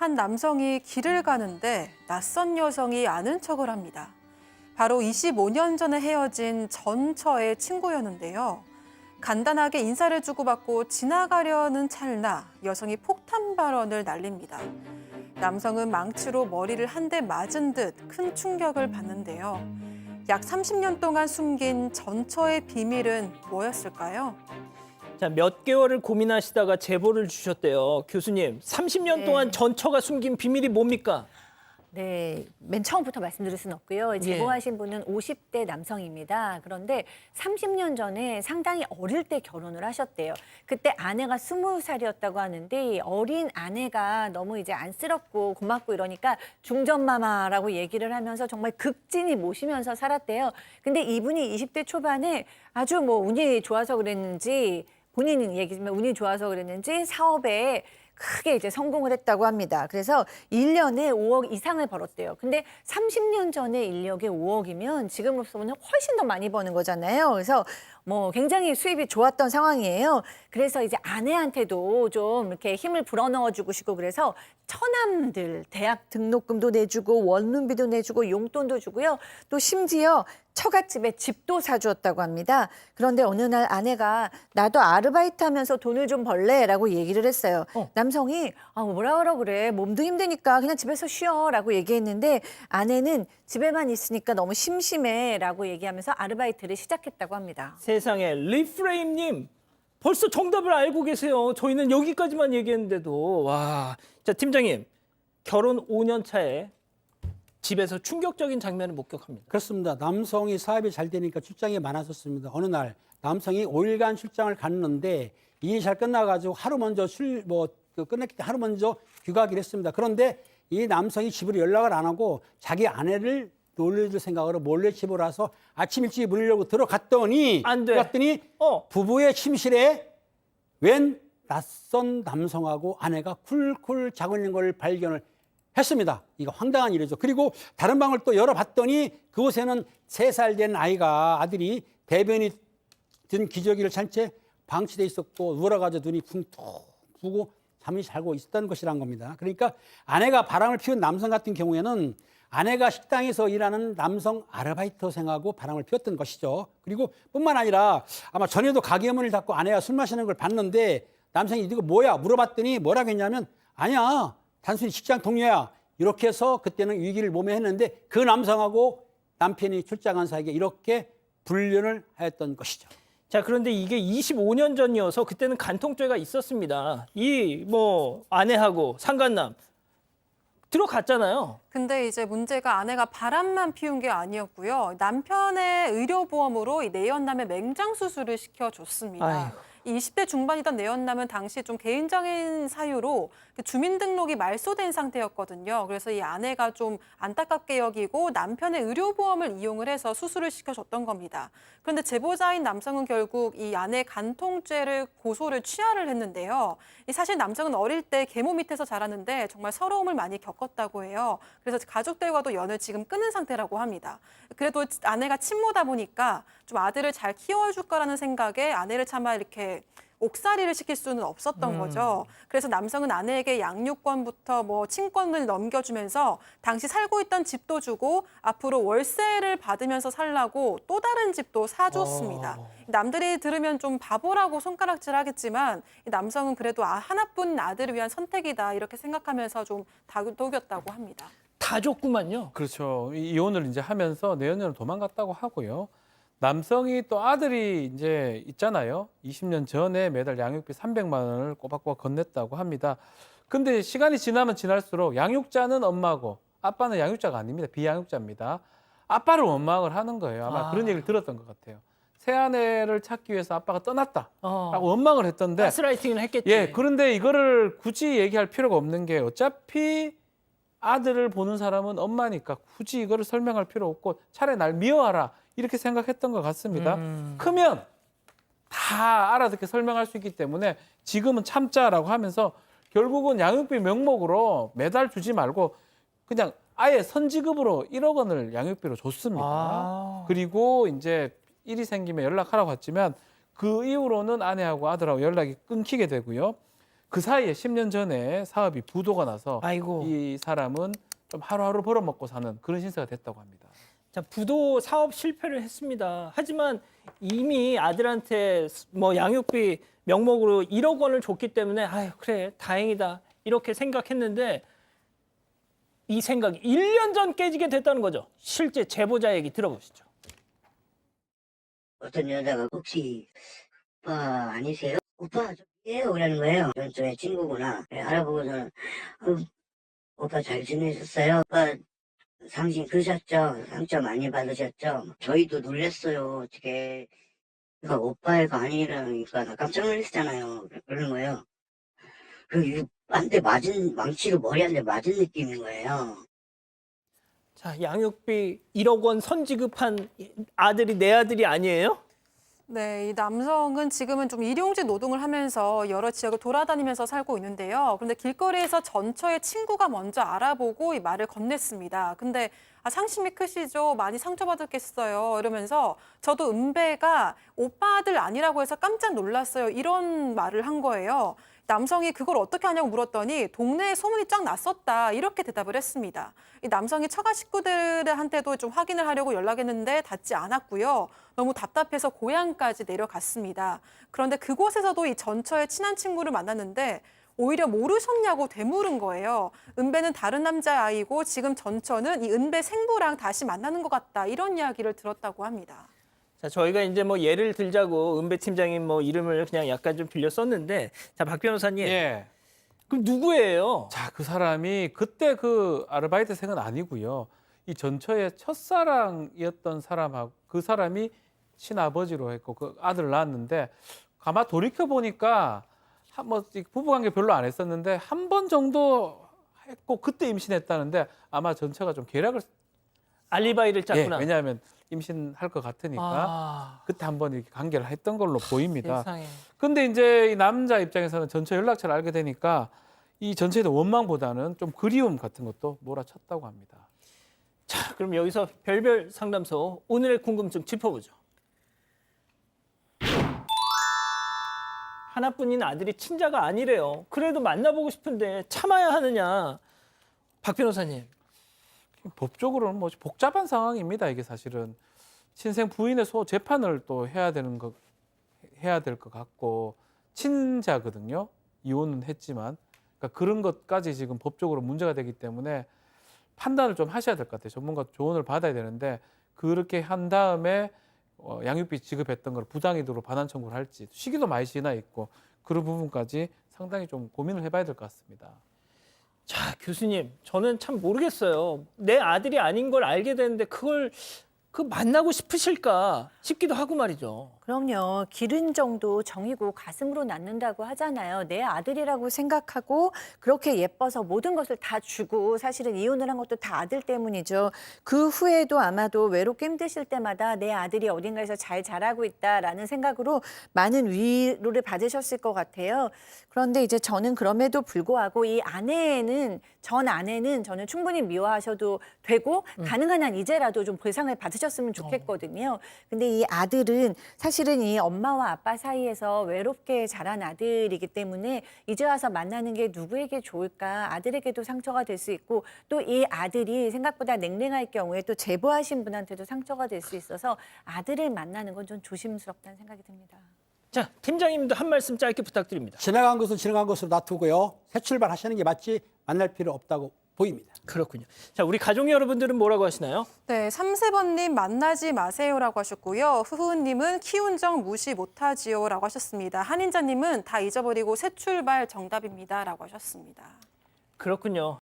한 남성이 길을 가는데 낯선 여성이 아는 척을 합니다. 바로 25년 전에 헤어진 전처의 친구였는데요. 간단하게 인사를 주고받고 지나가려는 찰나 여성이 폭탄 발언을 날립니다. 남성은 망치로 머리를 한 대 맞은 듯 큰 충격을 받는데요. 약 30년 동안 숨긴 전처의 비밀은 뭐였을까요? 자, 몇 개월을 고민하시다가 제보를 주셨대요. 교수님, 30년 동안 전처가 숨긴 비밀이 뭡니까? 네, 맨 처음부터 말씀드릴 수는 없고요. 제보하신 분은 50대 남성입니다. 그런데 30년 전에 상당히 어릴 때 결혼을 하셨대요. 그때 아내가 20살이었다고 하는데 어린 아내가 너무 이제 안쓰럽고 고맙고 이러니까 중전마마라고 얘기를 하면서 정말 극진히 모시면서 살았대요. 근데 이분이 20대 초반에 아주 운이 좋아서 그랬는지 본인 얘기지만 운이 좋아서 그랬는지 사업에 크게 이제 성공을 했다고 합니다. 그래서 1년에 5억 이상을 벌었대요. 근데 30년 전에 인력에 5억이면 지금으로서는 훨씬 더 많이 버는 거잖아요. 그래서 굉장히 수입이 좋았던 상황이에요. 그래서 이제 아내한테도 좀 이렇게 힘을 불어넣어주고 싶고 그래서 처남들 대학 등록금도 내주고 원룸비도 내주고 용돈도 주고요. 또 심지어 처갓집에 집도 사주었다고 합니다. 그런데 어느 날 아내가 나도 아르바이트 하면서 돈을 좀 벌래라고 얘기를 했어요. 남성이 뭐라 그러 그래 몸도 힘드니까 그냥 집에서 쉬어라고 얘기했는데 아내는 집에만 있으니까 너무 심심해라고 얘기하면서 아르바이트를 시작했다고 합니다. 세상에, 리프레임님, 벌써 정답을 알고 계세요. 저희는 여기까지만 얘기했는데도. 와, 자, 팀장님, 결혼 5년 차에 집에서 충격적인 장면을 목격합니다. 그렇습니다. 남성이 사업이 잘 되니까 출장이 많았었습니다. 어느 날 남성이 5일간 출장을 갔는데 일이 잘 끝나가지고 하루 먼저 끝냈기 때문에 하루 먼저 귀가하기로 했습니다. 그런데 이 남성이 집으로 연락을 안 하고 자기 아내를 놀려줄 생각으로 몰래 집으로 와서 아침 일찍 문을 열고 들어갔더니 안 돼. 부부의 침실에 웬 낯선 남성하고 아내가 쿨쿨 자고 있는 걸 발견을 했습니다. 이거 황당한 일이죠. 그리고 다른 방을 또 열어봤더니 그곳에는 3살 된 아들이 배변이 든 기저귀를 찬 채 방치돼 있었고 누워가지고 눈이 붕 뜨고 잠이 자고 있었다는 것이란 겁니다. 그러니까 아내가 바람을 피운 남성 같은 경우에는 아내가 식당에서 일하는 남성 아르바이트생하고 바람을 피웠던 것이죠. 그리고 뿐만 아니라 아마 전에도 가게 문을 닫고 아내가 술 마시는 걸 봤는데 남성이 이거 뭐야 물어봤더니 뭐라고 했냐면 아니야 단순히 직장 동료야. 이렇게 해서 그때는 위기를 모면했는데 그 남성하고 남편이 출장한 사이에 이렇게 불륜을 하였던 것이죠. 자, 그런데 이게 25년 전이어서 그때는 간통죄가 있었습니다. 아내하고 상간남 들어갔잖아요. 근데 이제 문제가 아내가 바람만 피운 게 아니었고요. 남편의 의료보험으로 이 내연남의 맹장 수술을 시켜줬습니다. 아이고. 20대 중반이던 내연남은 당시 좀 개인적인 사유로 주민등록이 말소된 상태였거든요. 그래서 이 아내가 좀 안타깝게 여기고 남편의 의료보험을 이용을 해서 수술을 시켜줬던 겁니다. 그런데 제보자인 남성은 결국 이 아내 간통죄를 고소를 취하를 했는데요. 사실 남성은 어릴 때 계모 밑에서 자랐는데 정말 서러움을 많이 겪었다고 해요. 그래서 가족들과도 연을 지금 끊은 상태라고 합니다. 그래도 아내가 친모다 보니까 좀 아들을 잘 키워줄 거라는 생각에 아내를 차마 이렇게 옥살이를 시킬 수는 없었던 거죠. 그래서 남성은 아내에게 양육권부터 친권을 넘겨주면서 당시 살고 있던 집도 주고 앞으로 월세를 받으면서 살라고 또 다른 집도 사줬습니다. 남들이 들으면 좀 바보라고 손가락질하겠지만 이 남성은 그래도 하나뿐인 아들을 위한 선택이다 이렇게 생각하면서 좀 다독였다고 합니다. 다 줬구만요. 그렇죠. 이혼을 이제 하면서 내연녀로 도망갔다고 하고요. 남성이 또 아들이 이제 있잖아요. 20년 전에 매달 양육비 300만 원을 꼬박꼬박 건넸다고 합니다. 근데 시간이 지나면 지날수록 양육자는 엄마고 아빠는 양육자가 아닙니다. 비양육자입니다. 아빠를 원망을 하는 거예요. 아마 그런 얘기를 들었던 것 같아요. 새 아내를 찾기 위해서 아빠가 떠났다라고 원망을 했던데. 가스라이팅을 했겠지. 예, 그런데 이거를 굳이 얘기할 필요가 없는 게 어차피 아들을 보는 사람은 엄마니까 굳이 이거를 설명할 필요 없고 차라리 날 미워하라 이렇게 생각했던 것 같습니다. 크면 다 알아듣게 설명할 수 있기 때문에 지금은 참자라고 하면서 결국은 양육비 명목으로 매달 주지 말고 그냥 아예 선지급으로 1억 원을 양육비로 줬습니다. 그리고 이제 일이 생기면 연락하라고 했지만 그 이후로는 아내하고 아들하고 연락이 끊기게 되고요. 그 사이에 10년 전에 사업이 부도가 나서 아이고. 이 사람은 좀 하루하루 벌어먹고 사는 그런 신세가 됐다고 합니다. 자, 부도 사업 실패를 했습니다. 하지만 이미 아들한테 뭐 양육비 명목으로 1억 원을 줬기 때문에 아유, 그래, 다행이다. 이렇게 생각했는데 이 생각이 1년 전 깨지게 됐다는 거죠. 실제 제보자 얘기 들어보시죠. 어떤 여자가 혹시 오빠 아니세요? 오빠 저예요 그러는 거예요. 저의 친구구나. 네, 알아보고서는 오빠 잘 지내셨어요? 오빠 상심 크셨죠? 상처 많이 받으셨죠? 저희도 놀랬어요. 어떻게 그러니까 오빠애가 아니라니까 나 깜짝 놀랐잖아요. 그러는 거예요. 그 한 대 맞은 망치로 머리 한 대 맞은 느낌인 거예요. 자, 양육비 1억 원 선지급한 아들이 내 아들이 아니에요? 네, 이 남성은 지금은 좀 일용직 노동을 하면서 여러 지역을 돌아다니면서 살고 있는데요. 그런데 길거리에서 전처의 친구가 먼저 알아보고 이 말을 건넸습니다. 근데 상심이 크시죠? 많이 상처받았겠어요. 이러면서 저도 은배가 오빠 아들 아니라고 해서 깜짝 놀랐어요. 이런 말을 한 거예요. 남성이 그걸 어떻게 하냐고 물었더니 동네에 소문이 쫙 났었다. 이렇게 대답을 했습니다. 이 남성이 처가 식구들한테도 좀 확인을 하려고 연락했는데 닿지 않았고요. 너무 답답해서 고향까지 내려갔습니다. 그런데 그곳에서도 이 전처의 친한 친구를 만났는데 오히려 모르셨냐고 되물은 거예요. 은배는 다른 남자아이고 지금 전처는 이 은배 생부랑 다시 만나는 것 같다. 이런 이야기를 들었다고 합니다. 자, 저희가 이제 뭐 예를 들자고 은배 팀장님 뭐 이름을 그냥 약간 좀 빌려 썼는데, 자, 박 변호사님, 예. 그럼 누구예요? 자, 그 사람이 그때 그 아르바이트생은 아니고요. 이 전처의 첫사랑이었던 사람하고 그 사람이 친아버지로 했고 그 아들을 낳았는데 아마 돌이켜 보니까 뭐 부부관계 별로 안 했었는데 한 번 정도 했고 그때 임신했다는데 아마 전처가 좀 계략을 알리바이를 예, 짰구나. 왜냐하면 임신할 것 같으니까 아, 그때 한번 이렇게 관계를 했던 걸로 보입니다. 세상에. 근데 이제 이 남자 입장에서는 전처 연락처를 알게 되니까 이 전처에 대한 원망보다는 좀 그리움 같은 것도 몰아쳤다고 합니다. 자, 그럼 여기서 별별 상담소 오늘의 궁금증 짚어보죠. 하나뿐인 아들이 친자가 아니래요. 그래도 만나보고 싶은데 참아야 하느냐. 박 변호사님. 법적으로는 뭐 복잡한 상황입니다. 이게 사실은 친생 부인의 재판을 또 해야 될 것 같고 친자거든요. 이혼은 했지만 그러니까 그런 것까지 지금 법적으로 문제가 되기 때문에 판단을 좀 하셔야 될 것 같아요. 전문가 조언을 받아야 되는데 그렇게 한 다음에 양육비 지급했던 걸 부당이도로 반환 청구를 할지 시기도 많이 지나 있고 그런 부분까지 상당히 좀 고민을 해봐야 될 것 같습니다. 자, 교수님, 저는 참 모르겠어요. 내 아들이 아닌 걸 알게 되는데 그걸 만나고 싶으실까 싶기도 하고 말이죠. 그럼요. 기른 정도 정이고 가슴으로 낳는다고 하잖아요. 내 아들이라고 생각하고 그렇게 예뻐서 모든 것을 다 주고 사실은 이혼을 한 것도 다 아들 때문이죠. 그 후에도 아마도 외롭게 힘드실 때마다 내 아들이 어딘가에서 잘 자라고 있다라는 생각으로 많은 위로를 받으셨을 것 같아요. 그런데 이제 저는 그럼에도 불구하고 전 아내는 저는 충분히 미워하셔도 되고 가능한 한 이제라도 좀 보상을 받으셨으면 좋겠거든요. 근데 이 아들은 사실은 이 엄마와 아빠 사이에서 외롭게 자란 아들이기 때문에 이제 와서 만나는 게 누구에게 좋을까? 아들에게도 상처가 될 수 있고 또 이 아들이 생각보다 냉랭할 경우에 또 제보하신 분한테도 상처가 될 수 있어서 아들을 만나는 건 좀 조심스럽다는 생각이 듭니다. 자, 팀장님도 한 말씀 짧게 부탁드립니다. 지나간 것은 지나간 것으로 놔두고요. 새 출발하시는 게 맞지 만날 필요 없다고 보입니다. 그렇군요. 자, 우리 가족 여러분들은 뭐라고 하시나요? 네, 3세번님 만나지 마세요라고 하셨고요. 후후님은 키운 적 무시 못하지요라고 하셨습니다. 한인자님은 다 잊어버리고 새 출발 정답입니다라고 하셨습니다. 그렇군요.